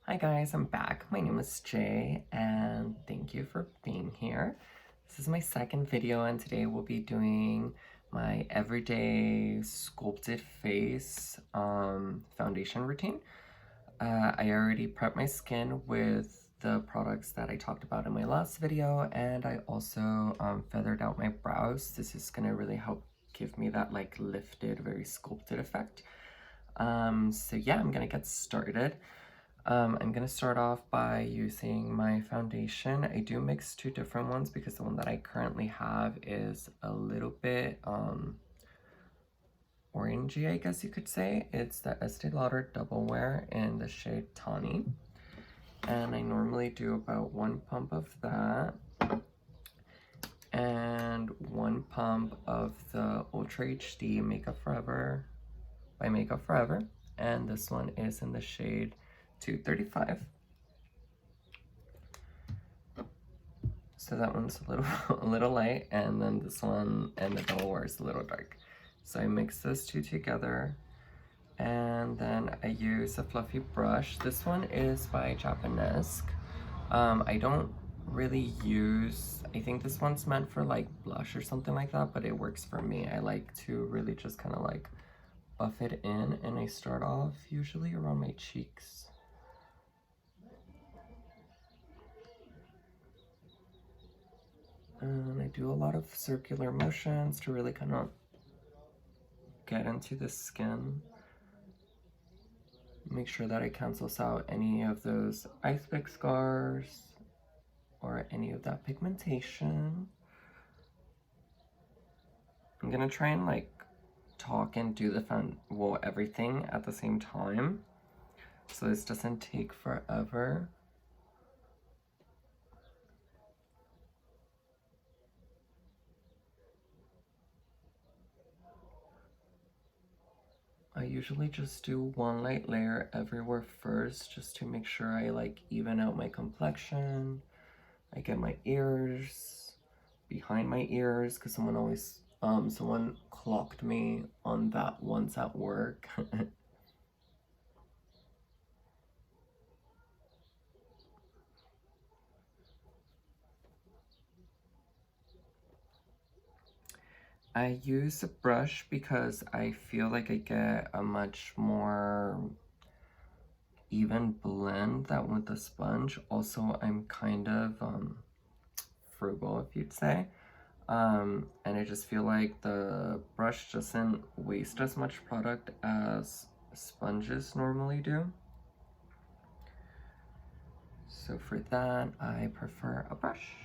Hi guys, I'm back. My name is Jay and thank you for being here. This is my second video and today we'll be doing my everyday sculpted face foundation routine. I already prepped my skin with the products that I talked about in my last video, and I also feathered out my brows. This is gonna really help give me that like lifted, very sculpted effect. So yeah, I'm gonna get started. I'm gonna start off by using my foundation. I do mix two different ones because the one that I currently have is a little bit orangey, I guess you could say. It's the Estee Lauder Double Wear in the shade Tawny. And I normally do about 1 pump of that and 1 pump of the Ultra HD Makeup Forever by Makeup Forever. And this one is in the shade 235. So that one's a little light, and then this one and the Double Wear is a little dark. So I mix those two together, and then I use a fluffy brush. This one is by Japanese. I don't really use, I think this one's meant for like blush or something like that, but it works for me. I like to really just kind of like buff it in, and I start off usually around my cheeks. And I do a lot of circular motions to really kind of get into the skin. Make sure that it cancels out any of those ice pick scars or any of that pigmentation. I'm gonna try and like talk and do the everything at the same time, so this doesn't take forever. I usually just do one light layer everywhere first, just to make sure I like even out my complexion. I get my ears, behind my ears, because someone clocked me on that once at work. I use a brush because I feel like I get a much more even blend than with the sponge. Also, I'm kind of frugal, if you'd say. And I just feel like the brush doesn't waste as much product as sponges normally do. So for that, I prefer a brush.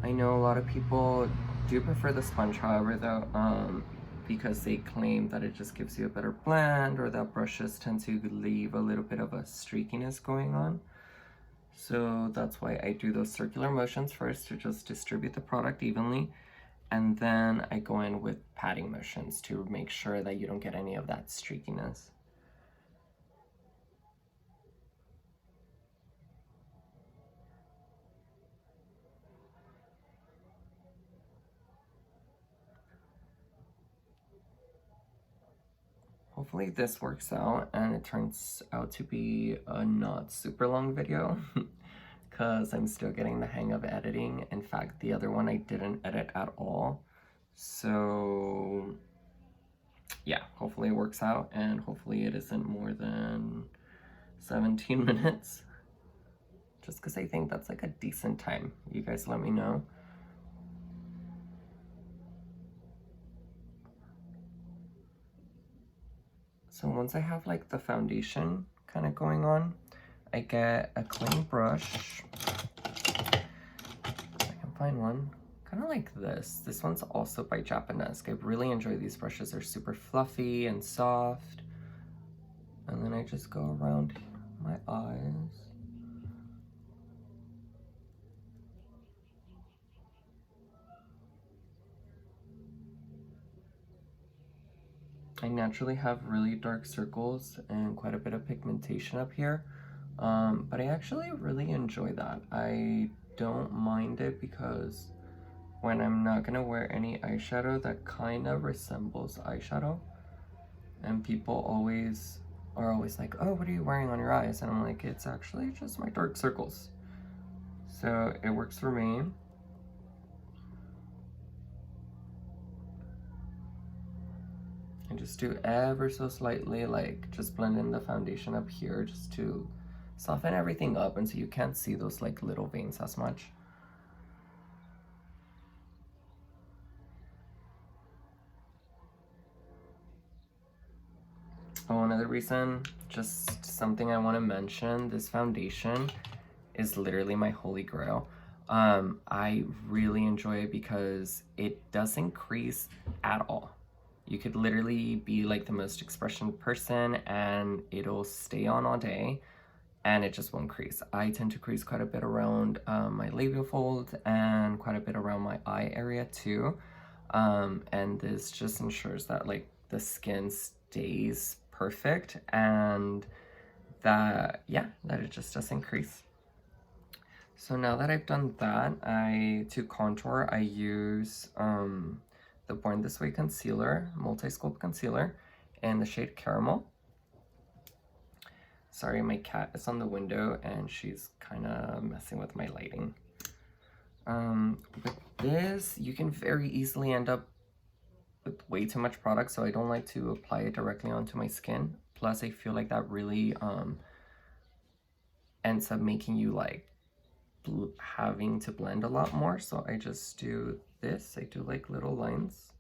I know a lot of people do prefer the sponge, however, though, because they claim that it just gives you a better blend, or that brushes tend to leave a little bit of a streakiness going on. So that's why I do those circular motions first to just distribute the product evenly, and then I go in with patting motions to make sure that you don't get any of that streakiness. Hopefully this works out and it turns out to be a not super long video because I'm still getting the hang of editing. In fact, the other one I didn't edit at all. So yeah, hopefully it works out, and hopefully it isn't more than 17 minutes. Just because I think that's like a decent time. You guys let me know. So once I have like the foundation kind of going on, I get a clean brush. If I can find one, kind of like this. This one's also by Japanese. I really enjoy these brushes. They're super fluffy and soft. And then I just go around my eyes. I naturally have really dark circles and quite a bit of pigmentation up here, but I actually really enjoy that. I don't mind it because when I'm not gonna wear any eyeshadow that kind of resembles eyeshadow, and people always are always like, oh, what are you wearing on your eyes? And I'm like, it's actually just my dark circles. So it works for me. And just do ever so slightly, like just blend in the foundation up here just to soften everything up and so you can't see those like little veins as much. Oh, another reason, just something I want to mention, this foundation is literally my holy grail. I really enjoy it because it doesn't crease at all. You could literally be like the most expression person and it'll stay on all day and it just won't crease. I tend to crease quite a bit around my labial fold and quite a bit around my eye area too. And this just ensures that like the skin stays perfect and that, yeah, that it just doesn't crease. So now that I've done that, to contour, I use the Born This Way concealer, multi-sculpt concealer, in the shade Caramel. Sorry, my cat is on the window and she's kind of messing with my lighting. With this, you can very easily end up with way too much product, so I don't like to apply it directly onto my skin. Plus, I feel like that really ends up making you like having to blend a lot more, so I just do this. I do like little lines.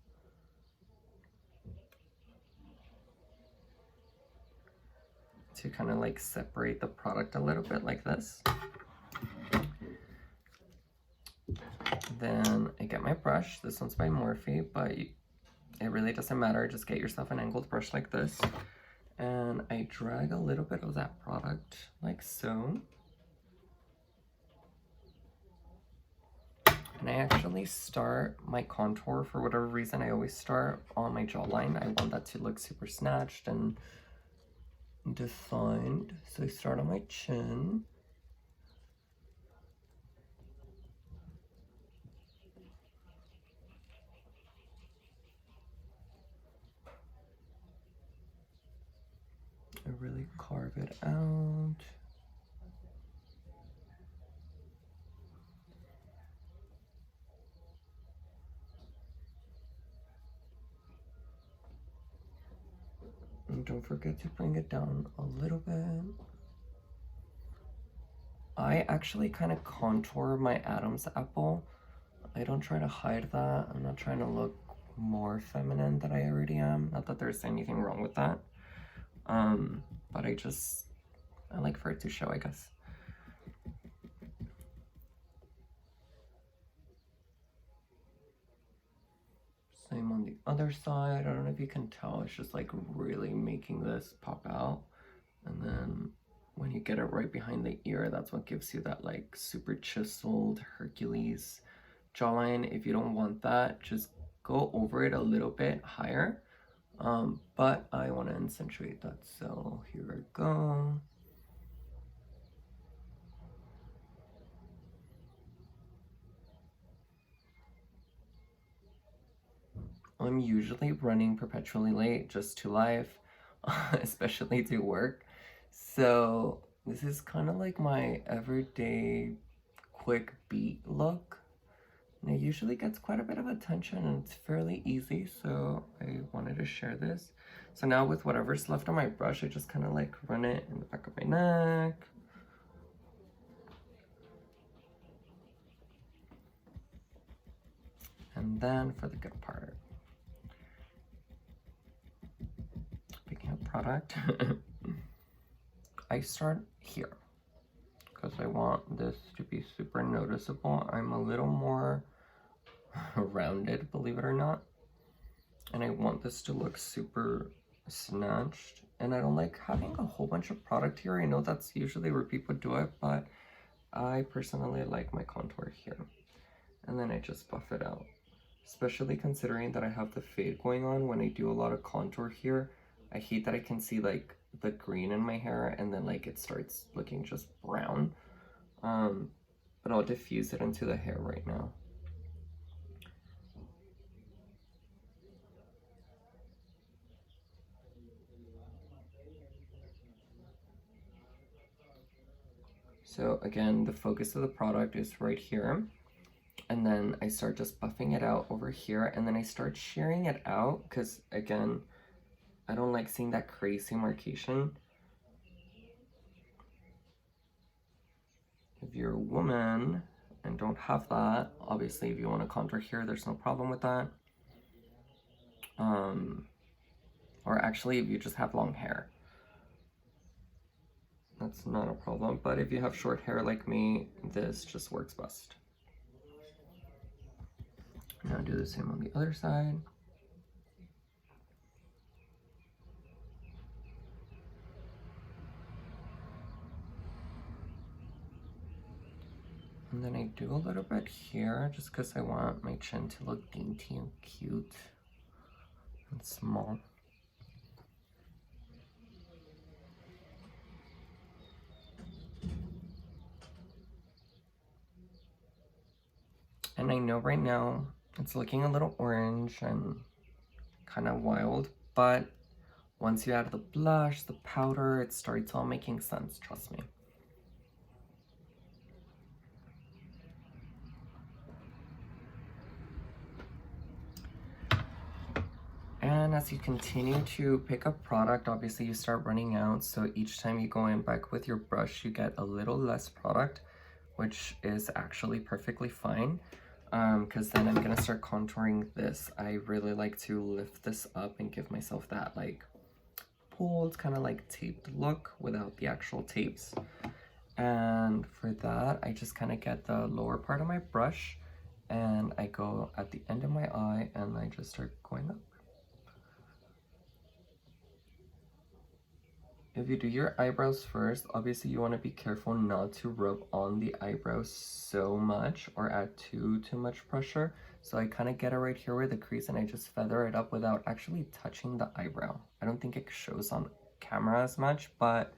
To kind of like separate the product a little bit like this. Then I get my brush. This one's by Morphe, but it really doesn't matter. Just get yourself an angled brush like this. And I drag a little bit of that product like so. And I actually start my contour, for whatever reason, I always start on my jawline. I want that to look super snatched and defined. So I start on my chin. I really carve it out. And don't forget to bring it down a little bit. I actually kind of contour my Adam's apple. I don't try to hide that. I'm not trying to look more feminine than I already am. Not that there's anything wrong with that. But I like for it to show, I guess. Same on the other side. I don't know if you can tell, it's just like really making this pop out. And then when you get it right behind the ear, that's what gives you that like super chiseled Hercules jawline. If you don't want that, just go over it a little bit higher. But I want to accentuate that, so here I go. I'm usually running perpetually late just to life, especially to work. So this is kind of like my everyday quick beat look. And it usually gets quite a bit of attention and it's fairly easy, so I wanted to share this. So now with whatever's left on my brush, I just kind of like run it in the back of my neck. And then for the good part, picking up product, I start here because I want this to be super noticeable. I'm a little more rounded, believe it or not, and I want this to look super snatched, and I don't like having a whole bunch of product here. I know that's usually where people do it, but I personally like my contour here. And then I just buff it out, especially considering that I have the fade going on. When I do a lot of contour here, I hate that I can see like the green in my hair and then like it starts looking just brown. But I'll diffuse it into the hair right now. So again, the focus of the product is right here. And then I start just buffing it out over here, and then I start shearing it out because, again, I don't like seeing that crazy marcation. If you're a woman and don't have that, obviously if you want to contour here, there's no problem with that. Or actually, if you just have long hair, that's not a problem. But if you have short hair like me, this just works best. Now do the same on the other side. And then I do a little bit here just because I want my chin to look dainty and cute and small. And I know right now it's looking a little orange and kind of wild, but once you add the blush, the powder, it starts all making sense, trust me. And as you continue to pick up product, obviously you start running out, so each time you go in back with your brush, you get a little less product, which is actually perfectly fine. Because then I'm gonna start contouring this. I really like to lift this up and give myself that like pulled, kind of like taped look without the actual tapes. And for that, I just kind of get the lower part of my brush and I go at the end of my eye and I just start going up. If you do your eyebrows first, obviously you want to be careful not to rub on the eyebrows so much or add too much pressure. So I kind of get it right here where the crease and I just feather it up without actually touching the eyebrow. I don't think it shows on camera as much, but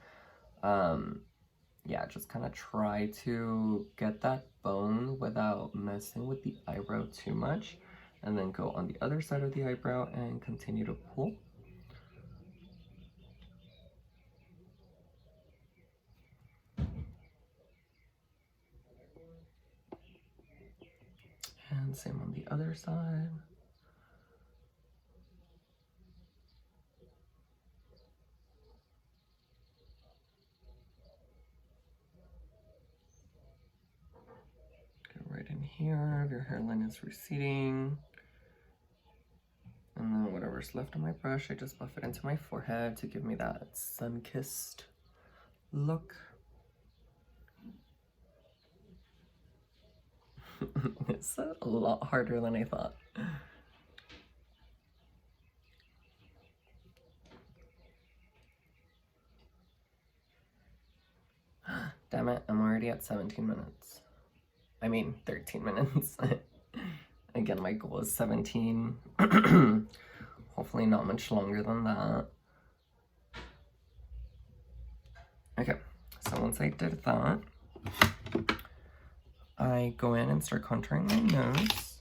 yeah, just kind of try to get that bone without messing with the eyebrow too much. And then go on the other side of the eyebrow and continue to pull. And same on the other side. Go right in here if your hairline is receding. And then whatever's left on my brush, I just buff it into my forehead to give me that sun-kissed look. It's a lot harder than I thought. Damn it, I'm already at 17 minutes. I mean, 13 minutes. Again, my goal is 17. Hopefully not much longer than that. Okay, so once I did that, I go in and start contouring my nose.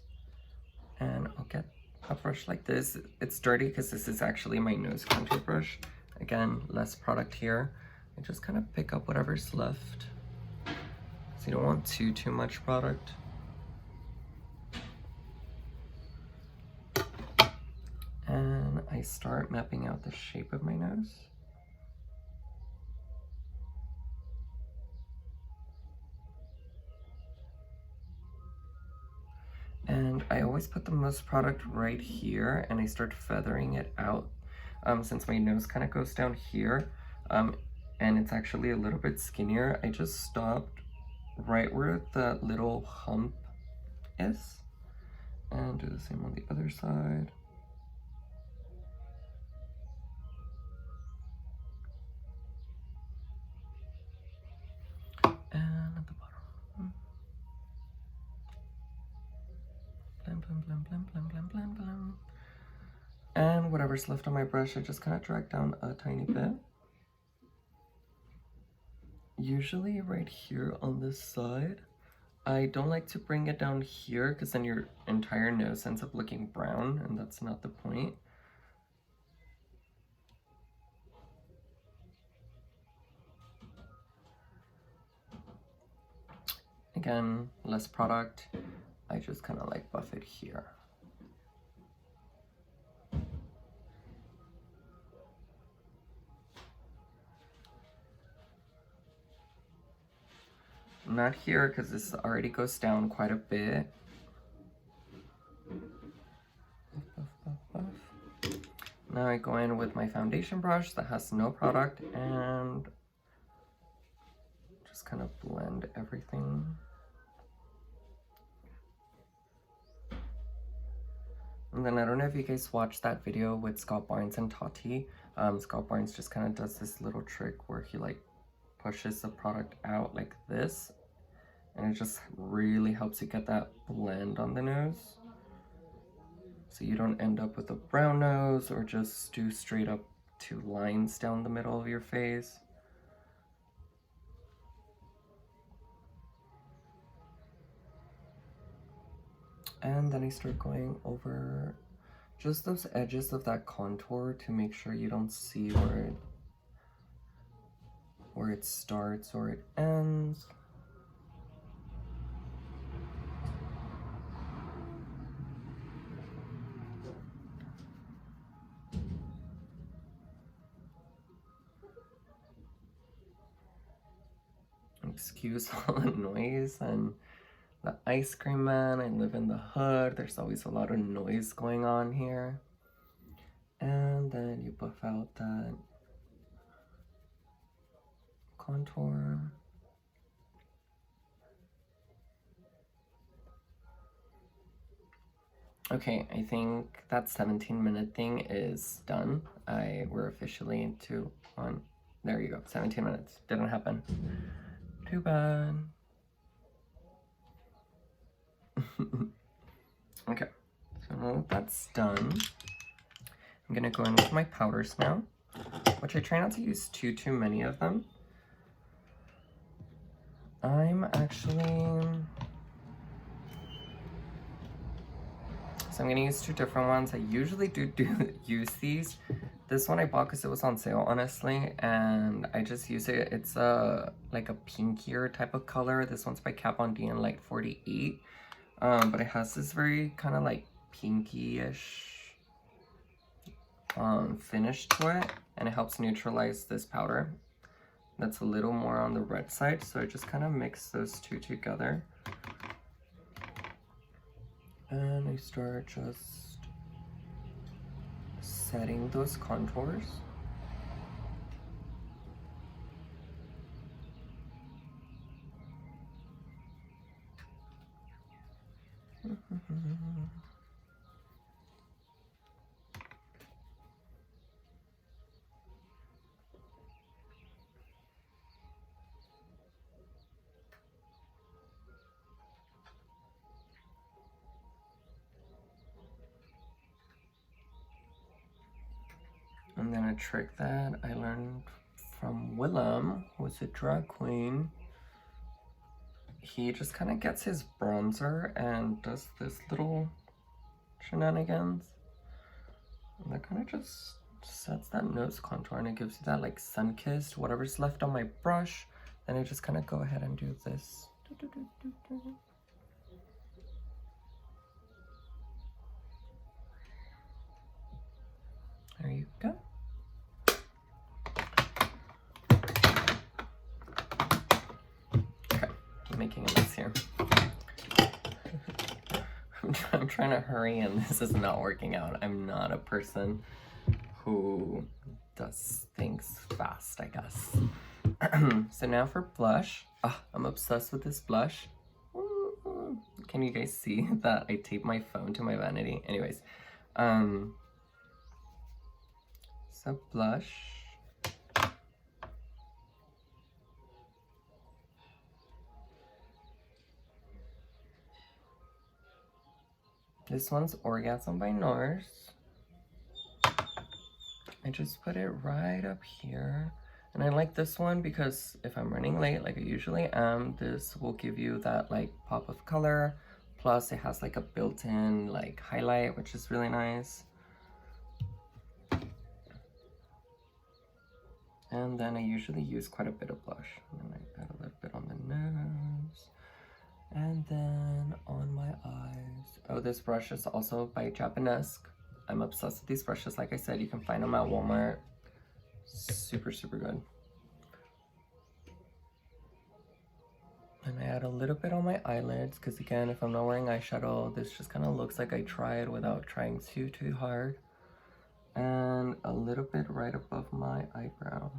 And I'll get a brush like this. It's dirty because this is actually my nose contour brush. Again, less product here. I just kind of pick up whatever's left. So you don't want too much product. And I start mapping out the shape of my nose. And I always put the most product right here and I start feathering it out. Since my nose kind of goes down here, and it's actually a little bit skinnier, I just stopped right where the little hump is. And do the same on the other side. And at the bottom. Blam, blam, blam, blam, blam, blam, blam, blam. And whatever's left on my brush, I just kind of drag down a tiny bit. Usually right here on this side. I don't like to bring it down here because then your entire nose ends up looking brown, and that's not the point. Again, less product. I just kind of like buff it here. Not here because this already goes down quite a bit. Now I go in with my foundation brush that has no product and just kind of blend everything. And then I don't know if you guys watched that video with Scott Barnes and Tawny. Scott Barnes just kind of does this little trick where he like pushes the product out like this, and it just really helps you get that blend on the nose, so you don't end up with a brown nose or just do straight up 2 lines down the middle of your face. And then I start going over just those edges of that contour to make sure you don't see where it starts or it ends. Excuse all the noise and the ice cream man. I live in the hood. There's always a lot of noise going on here. And then you buff out that contour. Okay, I think that 17-minute thing is done. We're officially into one. There you go, 17 minutes. Didn't happen. Too bad. Okay, so now that that's done, I'm gonna go in with my powders now, which I try not to use too many of them. So I'm gonna use 2 different ones. I usually do use these. This one I bought because it was on sale, honestly, and I just use it. It's like a pinkier type of color. This one's by Kat Von D in Light 48, but it has this very kind of like pinky-ish finish to it, and it helps neutralize this powder that's a little more on the red side. So I just kind of mix those 2 together. And I start just setting those contours. And then a trick that I learned from Willem, who's a drag queen, he just kind of gets his bronzer and does this little shenanigans. And that kind of just sets that nose contour, and it gives you that like sun-kissed, whatever's left on my brush. Then I just kind of go ahead and do this. There you go. Okay, I'm making a mess here. I'm trying to hurry and this is not working out. I'm not a person who does things fast, I guess. So now for blush. I'm obsessed with this blush. Can you guys see that I taped my phone to my vanity? Anyways, so blush. This one's Orgasm by NARS. I just put it right up here. And I like this one because if I'm running late, like I usually am, this will give you that like pop of color. Plus it has like a built-in like highlight, which is really nice. And then I usually use quite a bit of blush. And then I add a little bit on the nose. And then on my eyes. Oh, this brush is also by Japanesque. I'm obsessed with these brushes. Like I said, you can find them at Walmart. Super, super good. And I add a little bit on my eyelids because, again, if I'm not wearing eyeshadow, this just kind of looks like I tried without trying too hard. And a little bit right above my eyebrow.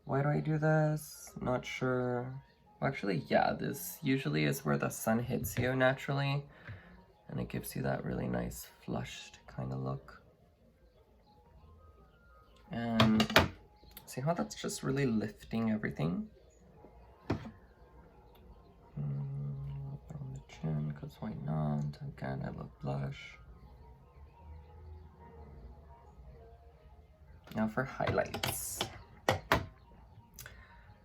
Why do I do this? Not sure. Well, actually, yeah, this usually is where the sun hits you naturally, and it gives you that really nice flushed kind of look. And see how that's just really lifting everything? Put on the chin, because why not? Again, I love blush. Now for highlights.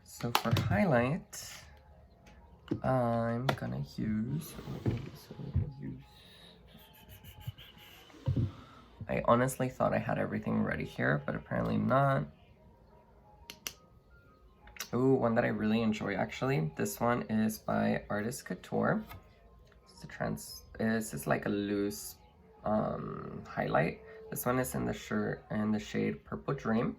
So for highlight, I'm gonna use, I honestly thought I had everything ready here, but apparently not. Ooh, one that I really enjoy actually. This one is by Couture. This is like a loose highlight. This one is in the shade Purple Dream.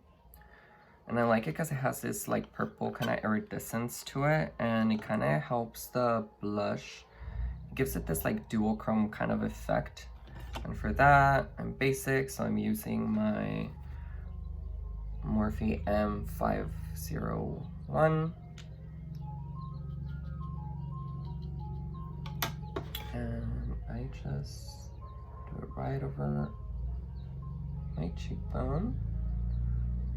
And I like it because it has this like purple kind of iridescence to it, and it kind of helps the blush. It gives it this like duochrome kind of effect. And for that, I'm basic, so I'm using my Morphe M501. And I just do it right over my cheekbone.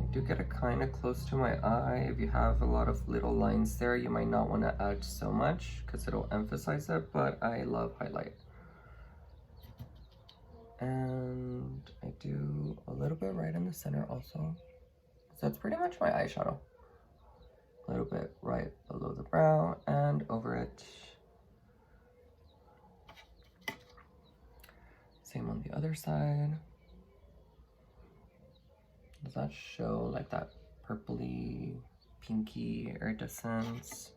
I do get it kind of close to my eye. If you have a lot of little lines there, you might not want to add so much because it'll emphasize it, but I love highlight. And I do a little bit right in the center also. So that's pretty much my eyeshadow. A little bit right below the brow and over it. Same on the other side. Does that show like that purpley, pinky iridescence?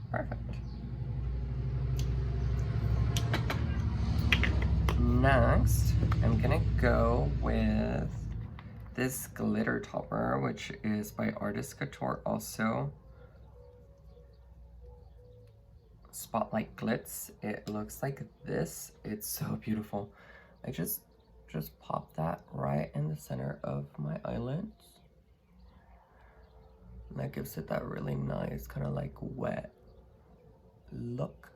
Perfect. Next, I'm gonna go with this glitter topper, which is by Couture also. Spotlight Glitz. It looks like this. It's so beautiful. I just pop that right in the center of my eyelids. And that gives it that really nice kind of like wet look.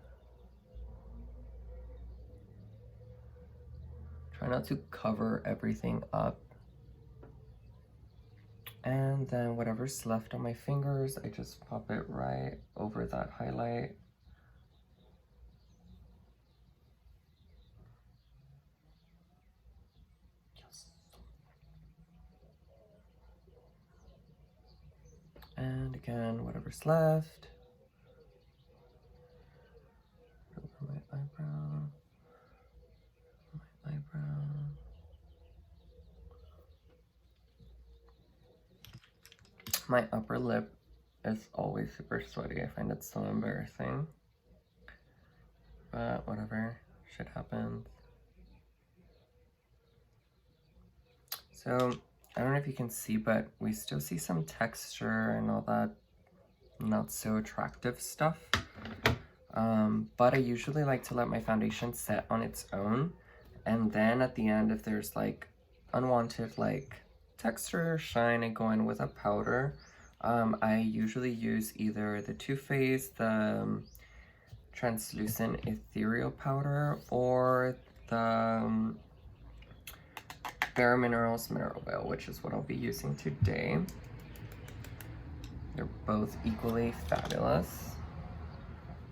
Try not to cover everything up. And then whatever's left on my fingers, I just pop it right over that highlight. Yes. And again, whatever's left. Over my eyebrow. My upper lip is always super sweaty. I find it so embarrassing. But whatever, shit happens. So, I don't know if you can see, but we still see some texture and all that not so attractive stuff. But I usually like to let my foundation set on its own. And then at the end, if there's like unwanted like texture or shine, I go in with a powder. I usually use either the Too Faced, the translucent ethereal powder, or the BAREMINERALS Mineral Veil, which is what I'll be using today. They're both equally fabulous.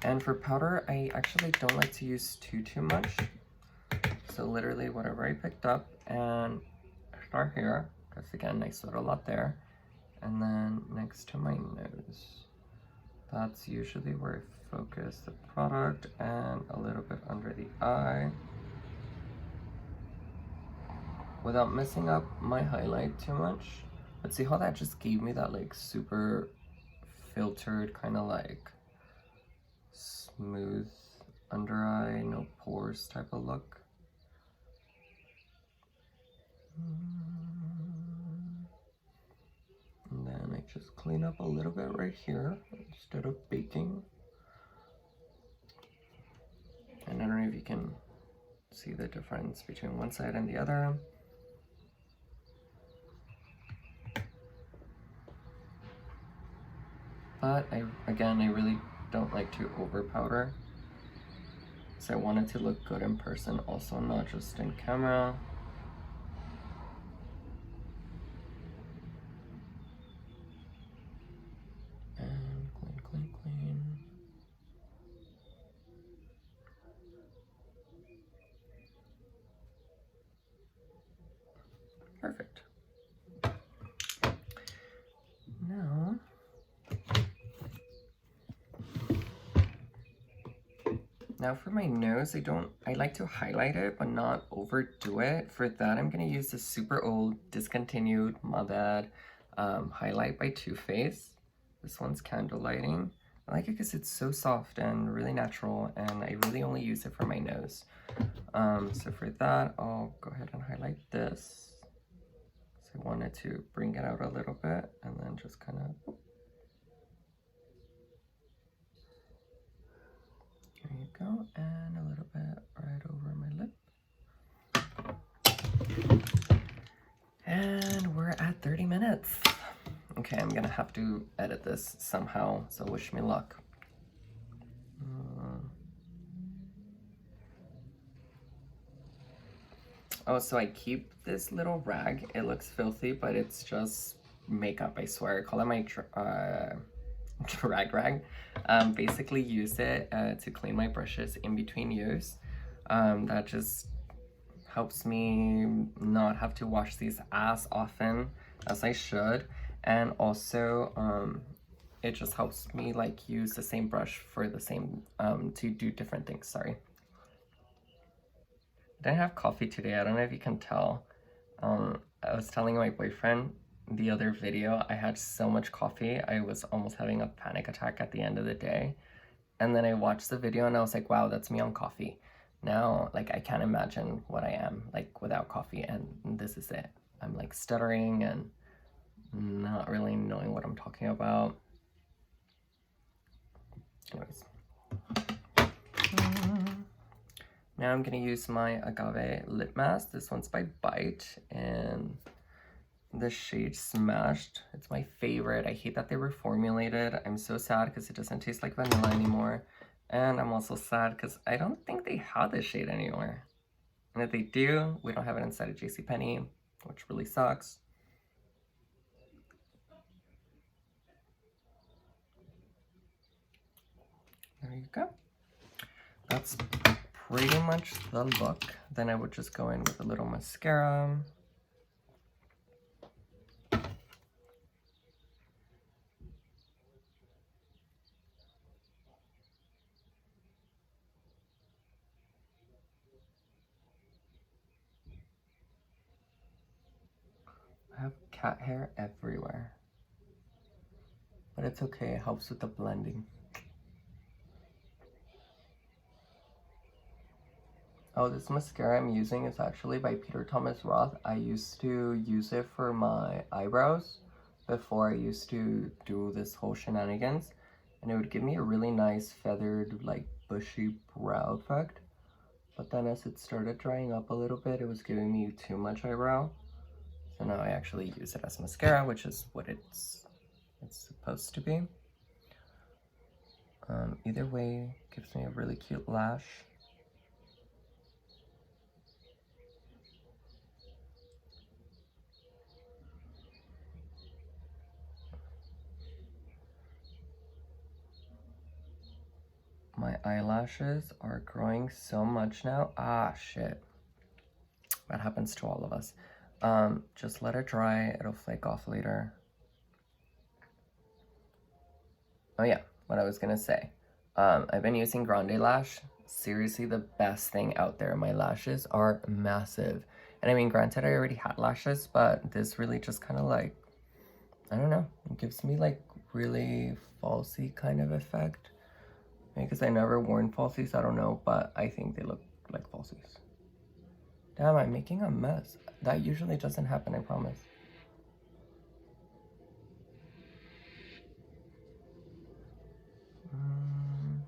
And for powder, I actually don't like to use too much. So literally whatever I picked up, and start here, because again, I sweat a lot there. and then next to my nose. That's usually where I focus the product, and a little bit under the eye. Without messing up my highlight too much. But see how that just gave me that like super filtered kind of like smooth under eye, no pores type of look. And then I just clean up a little bit right here instead of baking. And I don't know if you can see the difference between one side and the other. But I really don't like to over powder. So I want it to look good in person also, not just in camera. And clean, clean, clean. Perfect. Now, for my nose, I like to highlight it, but not overdo it. For that, I'm gonna use this super old, discontinued, my bad, highlight by Too Faced. This one's Candlelighting. I like it because it's so soft and really natural, and I really only use it for my nose. So for that, I'll go ahead and highlight this. So I wanted to bring it out a little bit, and then just kind of, there you go, and a little bit right over my lip. And we're at 30 minutes. Okay, I'm gonna have to edit this somehow, so wish me luck. Oh, so I keep this little rag. It looks filthy, but it's just makeup, I swear. I call it my drag rag. Basically use it to clean my brushes in between use. That just helps me not have to wash these as often as I should. And also, it just helps me like use the same brush for the same, to do different things, sorry. I didn't have coffee today, I don't know if you can tell. I was telling my boyfriend the other video, I had so much coffee, I was almost having a panic attack at the end of the day. And then I watched the video and I was like, wow, that's me on coffee. Now, like, I can't imagine what I am like without coffee, and this is it. I'm like stuttering and not really knowing what I'm talking about. Anyways. Now I'm gonna use my Agave lip mask. This one's by Bite, and the shade Smashed. It's my favorite. I hate that they reformulated. I'm so sad because it doesn't taste like vanilla anymore. And I'm also sad because I don't think they have this shade anymore. And if they do, we don't have it inside of JCPenney, which really sucks. There you go. That's pretty much the look. Then I would just go in with a little mascara. I have cat hair everywhere. But it's okay, it helps with the blending. Oh, this mascara I'm using is actually by Peter Thomas Roth. I used to use it for my eyebrows before I used to do this whole shenanigans. And it would give me a really nice feathered, like bushy brow effect. But then as it started drying up a little bit, it was giving me too much eyebrow. So now I actually use it as mascara, which is what it's supposed to be. Either way, gives me a really cute lash. My eyelashes are growing so much now. Ah, shit. That happens to all of us. Just let it dry. It'll flake off later. Oh yeah, what I was gonna say. I've been using Grande Lash. Seriously, the best thing out there. My lashes are massive. And I mean, granted, I already had lashes, but this really just kind of like, I don't know, it gives me like really falsy kind of effect. Because I never worn falsies, I don't know, but I think they look like falsies. Damn, I'm making a mess. That usually doesn't happen, I promise.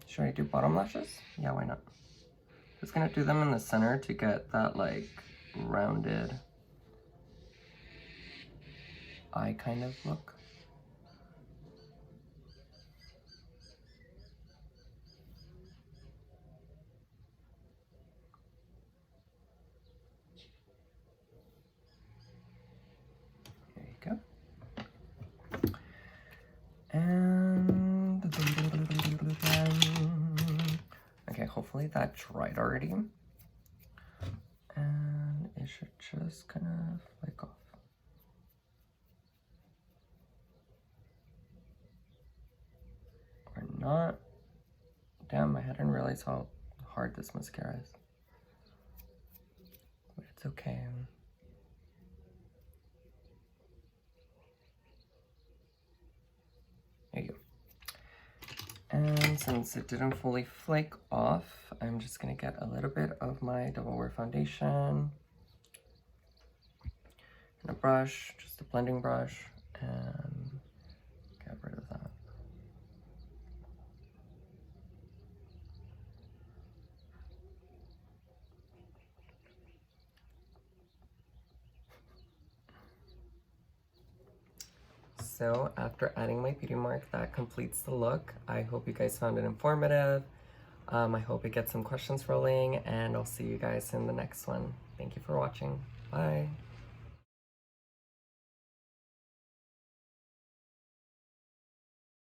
Should I do bottom lashes? Yeah, why not? Just gonna do them in the center to get that like rounded eye kind of look. There you go. And okay, hopefully that dried already. And it should just kind of flake off. Or not. Damn, I hadn't realized how hard this mascara is. But it's okay. There you go. And since it didn't fully flake off, I'm just gonna get a little bit of my Double Wear foundation and a brush, just a blending brush, and get rid of that. So after adding my beauty mark, that completes the look. I hope you guys found it informative. I hope it gets some questions rolling, and I'll see you guys in the next one. Thank you for watching. Bye.